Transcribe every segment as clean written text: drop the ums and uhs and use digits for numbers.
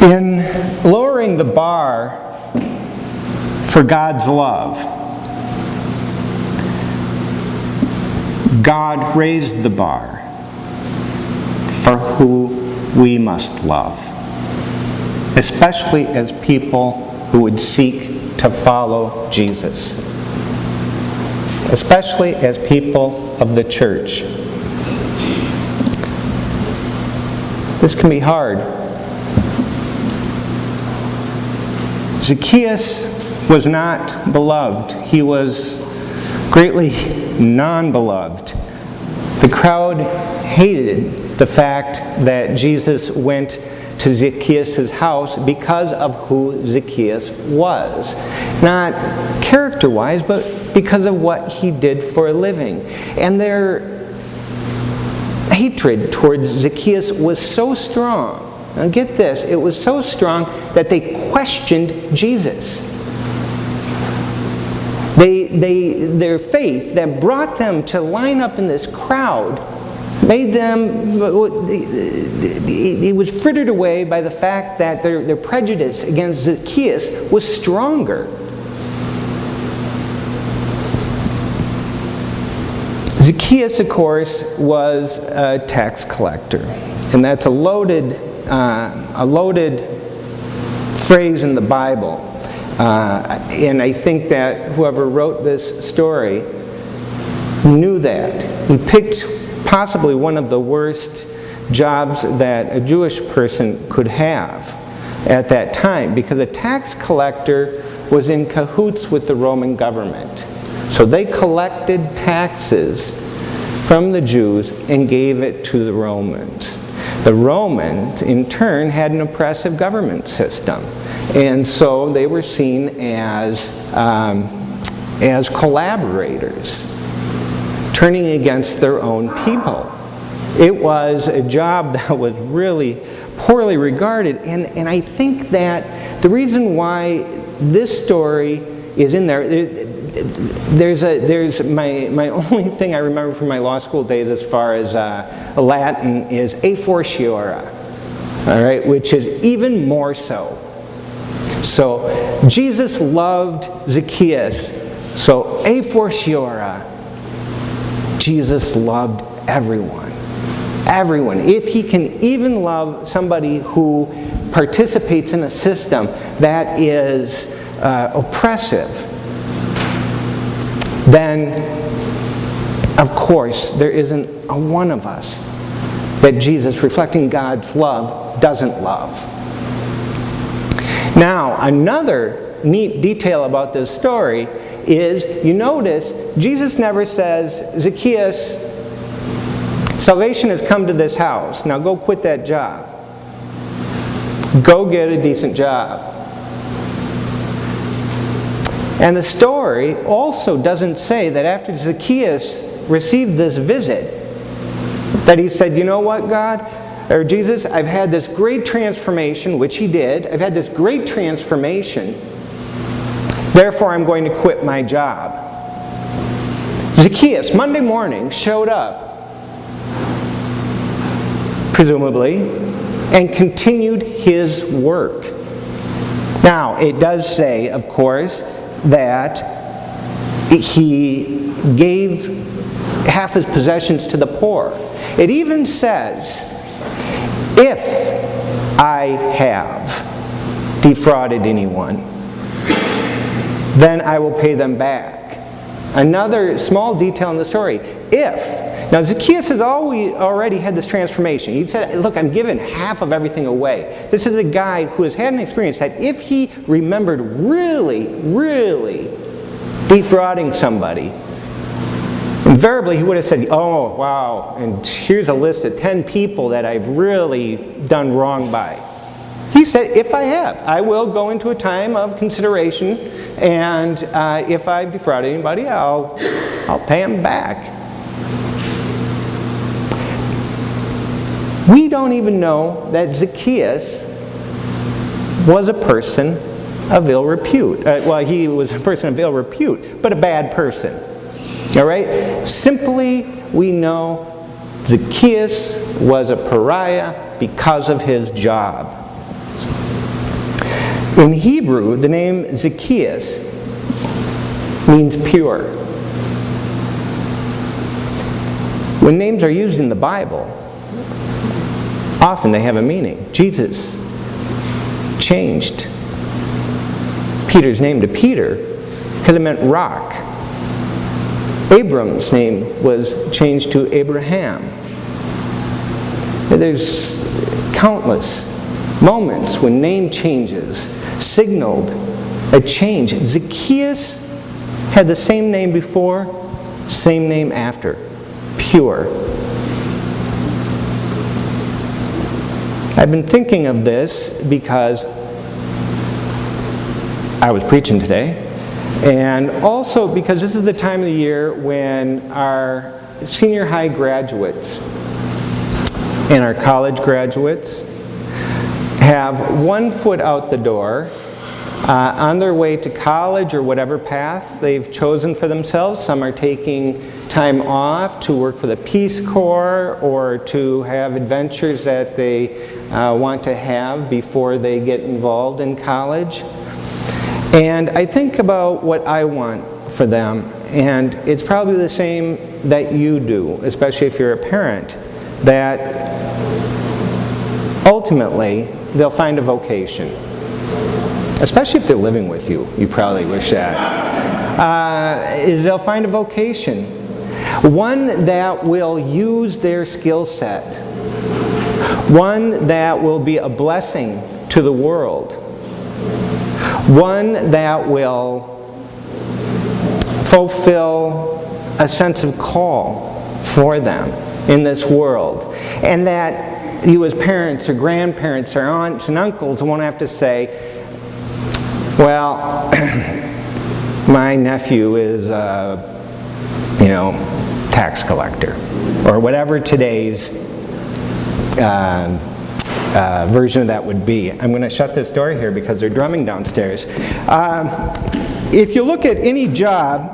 In lowering the bar for God's love, God raised the bar for who we must love, especially as people who would seek to follow Jesus, especially as people of the church. This can be hard. Zacchaeus was not beloved. He was greatly non-beloved. The crowd hated the fact that Jesus went to Zacchaeus' house because of who Zacchaeus was. Not character-wise, but because of what he did for a living. And their hatred towards Zacchaeus was so strong. Now get this, it was so strong that they questioned Jesus. Their faith that brought them to line up in this crowd made them, it was frittered away by the fact that their prejudice against Zacchaeus was stronger. Zacchaeus, of course, was a tax collector, and that's a loaded phrase in the Bible. And I think that whoever wrote this story knew that. He picked possibly one of the worst jobs that a Jewish person could have at that time, because a tax collector was in cahoots with the Roman government. So they collected taxes from the Jews and gave it to the Romans. The Romans, in turn, had an oppressive government system. And so they were seen as collaborators, turning against their own people. It was a job that was really poorly regarded. And I think that the reason why this story is in there, there's my only thing I remember from my law school days as far as Latin is a fortiori, all right, which is even more so. So Jesus loved Zacchaeus, so a fortiori, Jesus loved everyone. Everyone. If he can even love somebody who participates in a system that is oppressive, then of course there isn't a one of us that Jesus, reflecting God's love, doesn't love. Now, another neat detail about this story is, you notice, Jesus never says, Zacchaeus, salvation has come to this house. Now go quit that job. Go get a decent job. And the story also doesn't say that after Zacchaeus received this visit, that he said, you know what, God, or Jesus, I've had this great transformation, which he did. I've had this great transformation. Therefore, I'm going to quit my job. Zacchaeus, Monday morning, showed up, presumably, and continued his work. Now, it does say, of course, that he gave half his possessions to the poor. It even says, if I have defrauded anyone, then I will pay them back. Another small detail in the story, if. Now Zacchaeus has already had this transformation. He said, look, I'm giving half of everything away. This is a guy who has had an experience that if he remembered really, really defrauding somebody, invariably he would have said, oh, wow, and here's a list of 10 people that I've really done wrong by. He said, if I have, I will go into a time of consideration, and if I've defrauded anybody, I'll pay them back. We don't even know that Zacchaeus was a person of ill repute. Well, he was a person of ill repute, but a bad person. All right? Simply, we know Zacchaeus was a pariah. because of his job. In Hebrew, the name Zacchaeus means pure. When names are used in the Bible, often they have a meaning. Jesus changed Peter's name to Peter because it meant rock. Abram's name was changed to Abraham. There's countless moments when name changes signaled a change. Zacchaeus had the same name before, same name after. Pure. I've been thinking of this because I was preaching today, and also because this is the time of the year when our senior high graduates and our college graduates have one foot out the door on their way to college or whatever path they've chosen for themselves. Some are taking time off to work for the Peace Corps or to have adventures that they want to have before they get involved in college. And I think about what I want for them, and it's probably the same that you do, especially if you're a parent, that ultimately they'll find a vocation. Especially if they're living with you, you probably wish that. Is they'll find a vocation. One that will use their skill set. One that will be a blessing to the world. One that will fulfill a sense of call for them in this world. And that you as parents or grandparents or aunts and uncles won't have to say, well, my nephew is tax collector, or whatever today's version of that would be. I'm going to shut this door here because they're drumming downstairs. If you look at any job,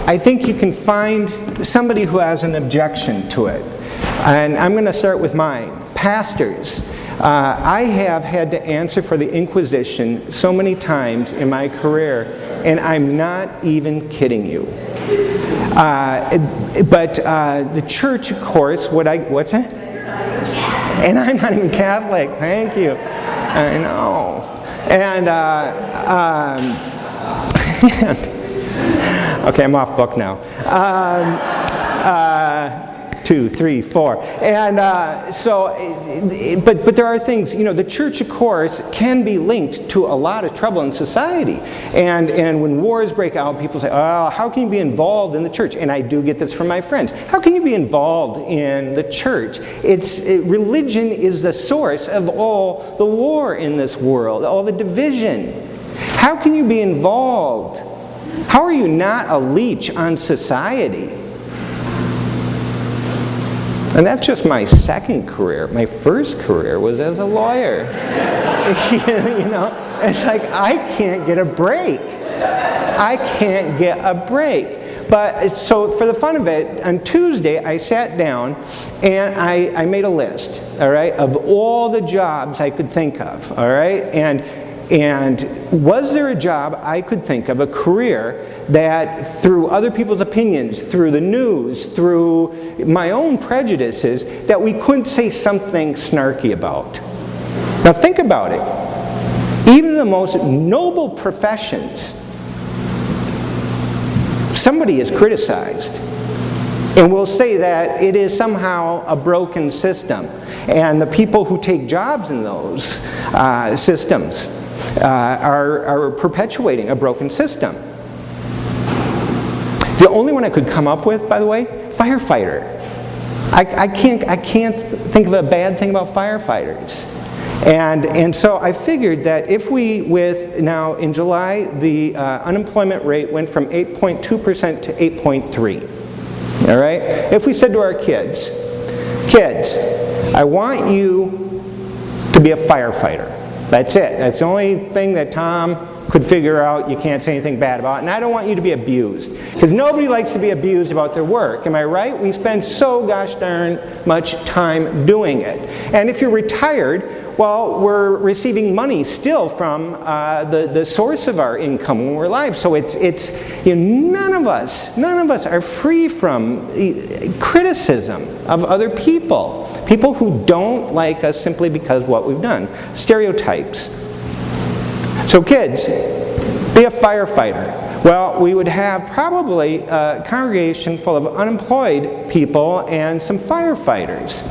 I think you can find somebody who has an objection to it. And I'm going to start with mine. Pastors. I have had to answer for the Inquisition so many times in my career, and I'm not even kidding you. But the church, of course, what's that? And I'm not even Catholic, thank you. I know. And, okay, I'm off book now. 2, 3, 4. And but there are things, the church, of course, can be linked to a lot of trouble in society. And when wars break out, people say, oh, how can you be involved in the church? And I do get this from my friends. How can you be involved in the church? Religion is the source of all the war in this world, all the division. How can you be involved? How are you not a leech on society? And that's just my second career. My first career was as a lawyer. It's like I can't get a break. I can't get a break. But so for the fun of it, on Tuesday I sat down and I made a list, all right, of all the jobs I could think of, all right? And was there a job I could think of, a career that through other people's opinions, through the news, through my own prejudices, that we couldn't say something snarky about? Now think about it. Even the most noble professions, somebody is criticized. And we'll say that it is somehow a broken system. And the people who take jobs in those systems are perpetuating a broken system. The only one I could come up with, by the way, firefighter. I can't think of a bad thing about firefighters. And so I figured that if now in July, the unemployment rate went from 8.2% to 8.3%. All right? If we said to our kids, I want you to be a firefighter. That's it. That's the only thing that Tom could figure out you can't say anything bad about it, and I don't want you to be abused. Because nobody likes to be abused about their work, am I right? We spend so gosh darn much time doing it. And if you're retired, well, we're receiving money still from the source of our income when we're alive. So it's none of us are free from criticism of other people. People who don't like us simply because of what we've done. Stereotypes. So kids, be a firefighter. Well, we would have probably a congregation full of unemployed people and some firefighters.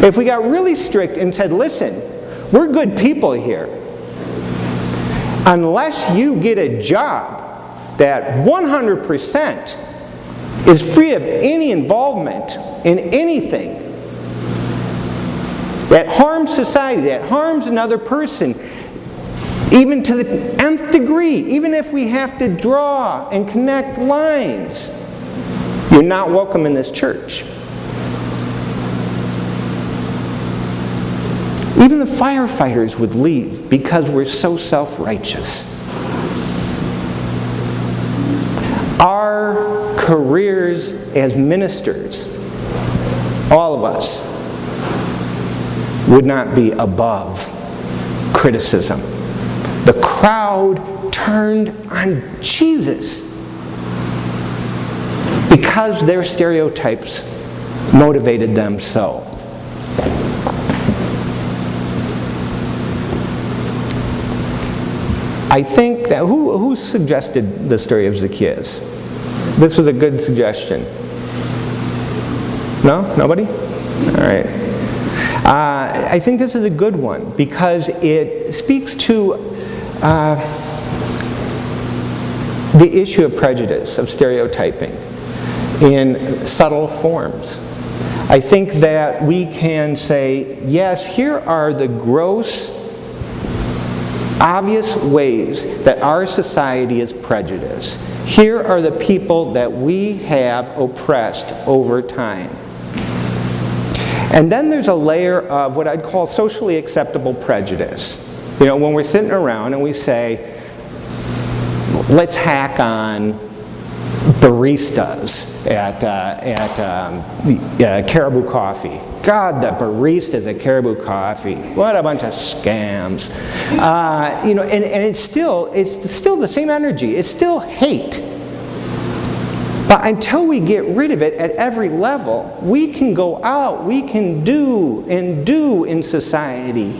If we got really strict and said, listen, we're good people here. Unless you get a job that 100% is free of any involvement in anything that harms society, that harms another person, even to the nth degree, even if we have to draw and connect lines, you're not welcome in this church. Even the firefighters would leave because we're so self-righteous. Our careers as ministers, all of us, would not be above criticism. The crowd turned on Jesus because their stereotypes motivated them so. I think that, who suggested the story of Zacchaeus? This was a good suggestion. No? Nobody? All right. I think this is a good one because it speaks to the issue of prejudice, of stereotyping in subtle forms. I think that we can say, yes, here are the gross, obvious ways that our society is prejudiced. Here are the people that we have oppressed over time. And then there's a layer of what I'd call socially acceptable prejudice. You know, when we're sitting around and we say, let's hack on baristas at Caribou Coffee. God, the baristas at Caribou Coffee, what a bunch of scams. And it's still the same energy. It's still hate. But until we get rid of it at every level, we can go out, we can do in society.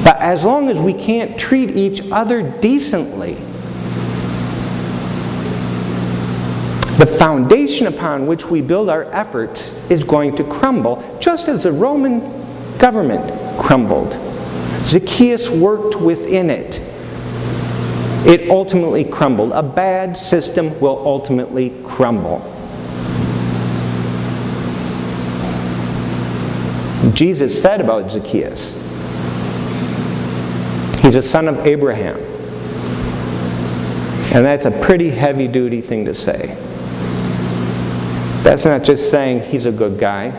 But as long as we can't treat each other decently, the foundation upon which we build our efforts is going to crumble, just as the Roman government crumbled. Zacchaeus worked within it. It ultimately crumbled. A bad system will ultimately crumble. Jesus said about Zacchaeus, he's a son of Abraham. And that's a pretty heavy-duty thing to say. That's not just saying he's a good guy.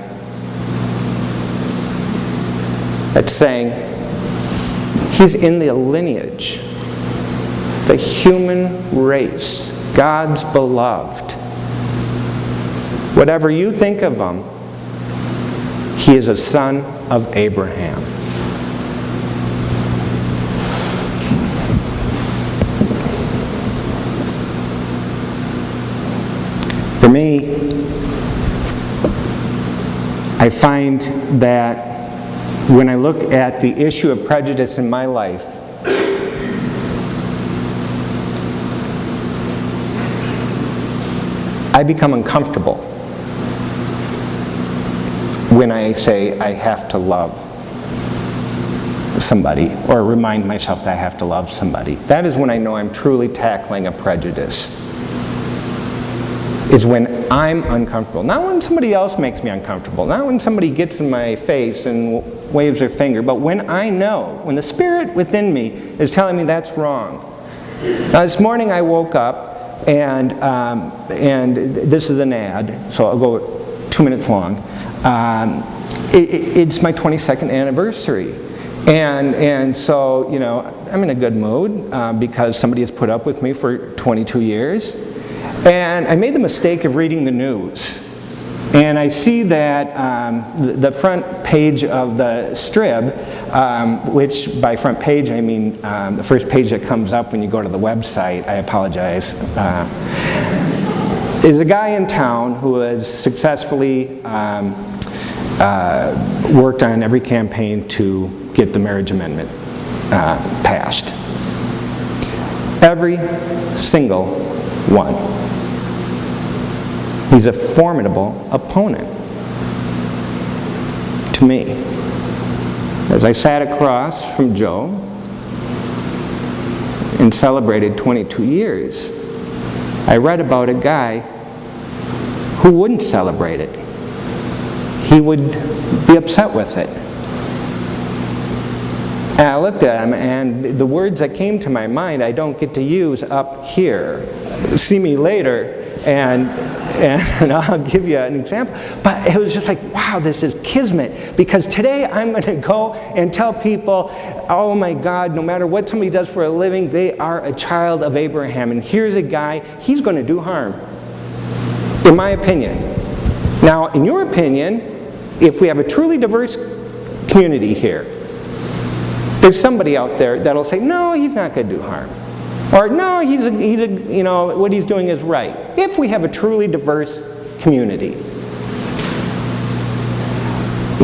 That's saying he's in the lineage, the human race, God's beloved. Whatever you think of him, he is a son of Abraham. For me, I find that when I look at the issue of prejudice in my life, I become uncomfortable when I say I have to love somebody or remind myself that I have to love somebody. That is when I know I'm truly tackling a prejudice. Is when I'm uncomfortable. Not when somebody else makes me uncomfortable. Not when somebody gets in my face and waves their finger. But when I know, when the spirit within me is telling me that's wrong. Now this morning I woke up and this is an ad, so I'll go 2 minutes long. It's my 22nd anniversary. And so, you know, I'm in a good mood because somebody has put up with me for 22 years. And I made the mistake of reading the news. And I see that the front page of the strip, which by front page I mean the first page that comes up when you go to the website, I apologize, is a guy in town who has successfully worked on every campaign to get the marriage amendment passed. Every single one. He's a formidable opponent to me. As I sat across from Joe and celebrated 22 years, I read about a guy who wouldn't celebrate it. He would be upset with it. And I looked at him, and the words that came to my mind I don't get to use up here. See me later, and I'll give you an example. But it was just like, wow, this is kismet. Because today I'm going to go and tell people, oh my God, no matter what somebody does for a living, they are a child of Abraham. And here's a guy, he's going to do harm. In my opinion. Now, in your opinion, if we have a truly diverse community here, there's somebody out there that'll say, no, he's not going to do harm. Or, no, you know, what he's doing is right. If we have a truly diverse community.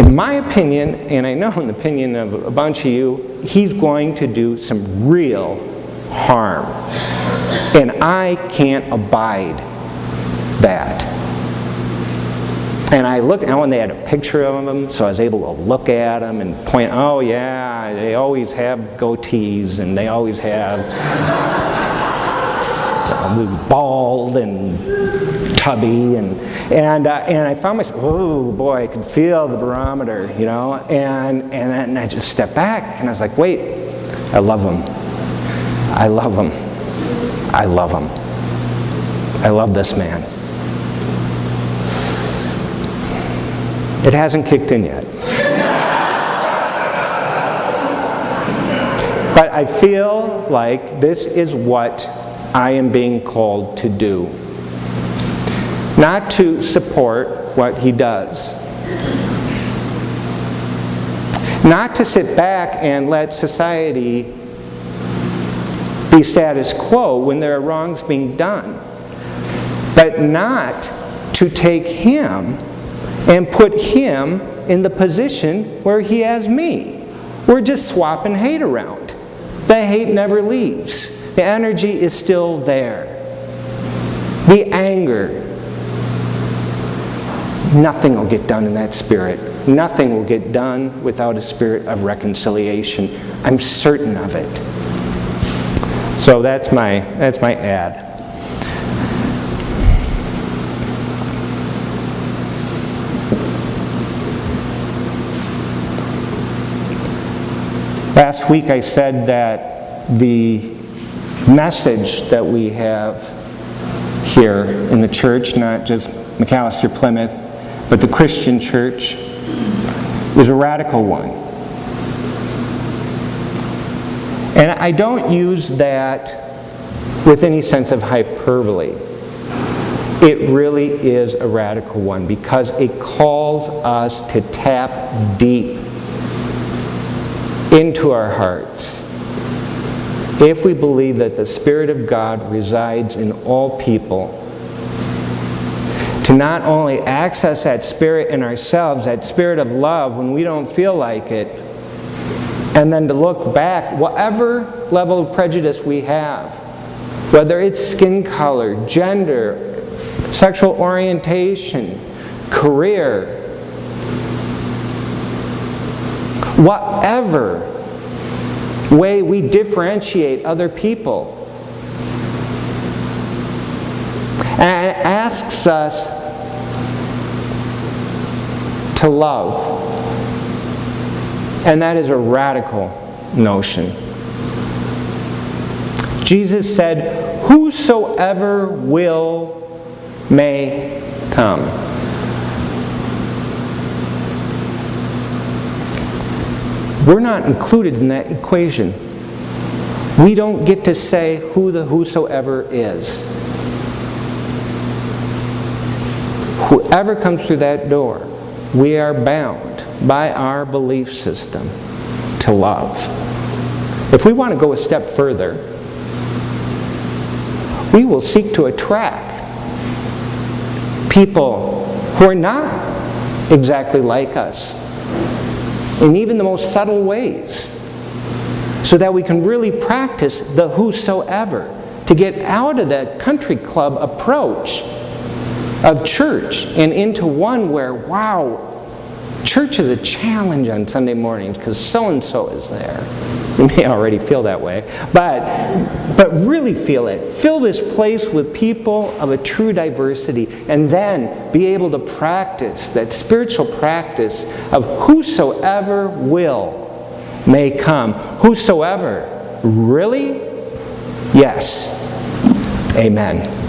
In my opinion, and I know in the opinion of a bunch of you, he's going to do some real harm. And I can't abide that. And I looked, and when they had a picture of him, so I was able to look at him and point, oh yeah, they always have goatees, and they always have bald and tubby, and I found myself, oh boy, I could feel the barometer, you know, and then I just stepped back, and I was like, wait, I love him. I love him. I love him. I love this man. It hasn't kicked in yet. But I feel like this is what I am being called to do. Not to support what he does. Not to sit back and let society be status quo when there are wrongs being done. But not to take him and put him in the position where he has me. We're just swapping hate around. The hate never leaves. The energy is still there. The anger. Nothing will get done in that spirit. Nothing will get done without a spirit of reconciliation. I'm certain of it. So that's my ad. Last week I said that the message that we have here in the church, not just McAllister Plymouth, but the Christian church, is a radical one. And I don't use that with any sense of hyperbole. It really is a radical one because it calls us to tap deep into our hearts. If we believe that the Spirit of God resides in all people, to not only access that Spirit in ourselves, that Spirit of love when we don't feel like it, and then to look back, whatever level of prejudice we have, whether it's skin color, gender, sexual orientation, career, whatever way we differentiate other people, and it asks us to love. And that is a radical notion. Jesus said, "Whosoever will may come." We're not included in that equation. We don't get to say who the whosoever is. Whoever comes through that door, we are bound by our belief system to love. If we want to go a step further, we will seek to attract people who are not exactly like us in even the most subtle ways, so that we can really practice the whosoever, to get out of that country club approach of church and into one where, wow, church is a challenge on Sunday mornings because so-and-so is there. You may already feel that way, but really feel it. Fill this place with people of a true diversity, and then be able to practice that spiritual practice of whosoever will may come. Whosoever. Really? Yes. Amen.